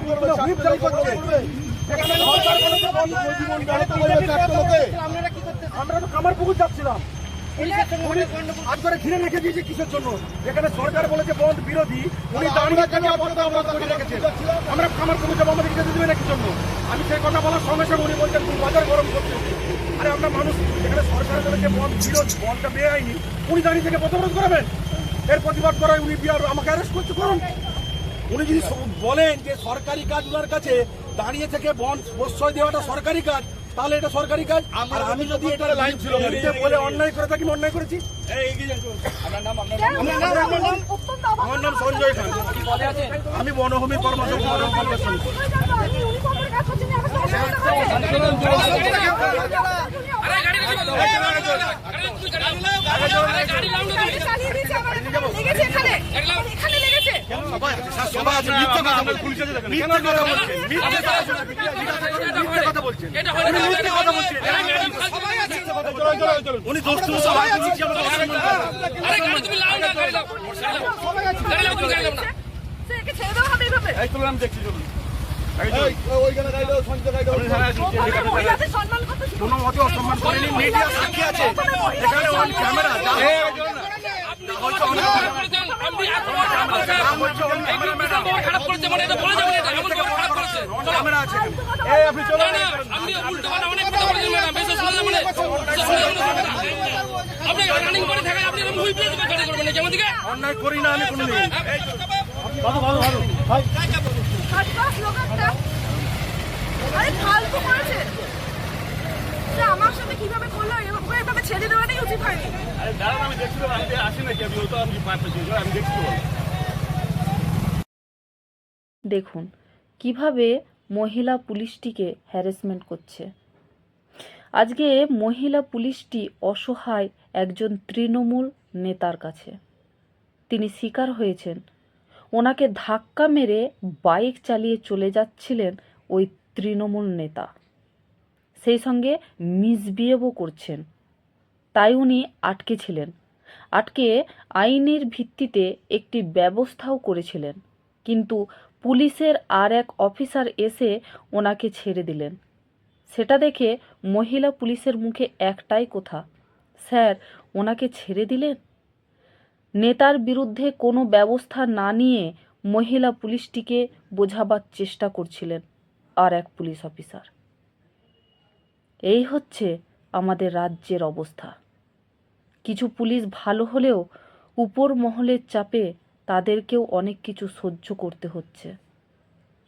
Whip জারি করছে। যেখানে সরকার বলেছে বন্ধ জীবন গাড়ি তো বলে চারটে লোকে আমরা তো কামারপুকুর যাচ্ছিলাম, আজ করে ঘিরে রেখে দিয়েছে কিসের জন্য? যেখানে সরকার বলেছে বন্ধ বিরোধী, উনি দাঁড়িয়ে থেকে আমরা ধরে রেখেছে, আমরা কামারপুকুর যাবো, আমাদের যেতে দেবে না কি জন্য? আমি সেই কথা বলার সঙ্গে সঙ্গে উনি বলছেন বাজার গরম করছে। আরে আমরা মানুষ, যেখানে সরকার বলেছে বন্ধ বিরোধী, বন্ধটা বেআইনি, উনি দাঁড়িয়ে থেকে প্রতিরোধ করাবেন? এর প্রতিবাদ করায় উনি আমাকে অ্যারেস্ট করতে করুন। উনি যদি বলেন যে সরকারি কাজ ওনার কাছে দাঁড়িয়ে থেকে বন্ধ প্রশ্রয় দেওয়াটা সরকারি কাজ, তাহলে এটা সরকারি কাজ। আর আমি যদি এটা লাইন ছিল বলে অন্যায় করে থাকি, অন্যায় করেছি। আমার নাম সঞ্জয় খান, আমি বনভূমি কর্মচারী। উনি কোনো মতে অসম্মান করেনি, মিডিয়া সাক্ষী আছে, এখানে অন ক্যামেরা অন্যায় করি না আমি কোনোদিন। আমার সাথে কিভাবে করলো, এভাবে ছেড়ে দেওয়াটাই উচিত হয়নি। দেখুন কিভাবে মহিলা পুলিশটিকে হ্যারাসমেন্ট করছে। আজকে মহিলা পুলিশটি অসহায় একজন তৃণমূল নেতার কাছে। তিনি শিকার হয়েছেন, ওনাকে ধাক্কা মেরে বাইক চালিয়ে চলে যাচ্ছিলেন ওই তৃণমূল নেতা, সেই সঙ্গে মিসবিহেভও করছেন। তাই উনি আটকে ছিলেন, আটকে আইনের ভিত্তিতে একটি ব্যবস্থাও করেছিলেন, কিন্তু পুলিশের আর এক অফিসার এসে ওনাকে ছেড়ে দিলেন। সেটা দেখে মহিলা পুলিশের মুখে একটাই কথা, স্যার ওনাকে ছেড়ে দিলেন। নেতার বিরুদ্ধে কোনো ব্যবস্থা না নিয়ে মহিলা পুলিশটিকে বোঝাবার চেষ্টা করছিলেন আর এক পুলিশ অফিসার। এই হচ্ছে আমাদের রাজ্যের অবস্থা। কিছু পুলিশ ভালো হলেও উপর মহলের চাপে তাদেরকেও অনেক কিছু সহ্য করতে হচ্ছে।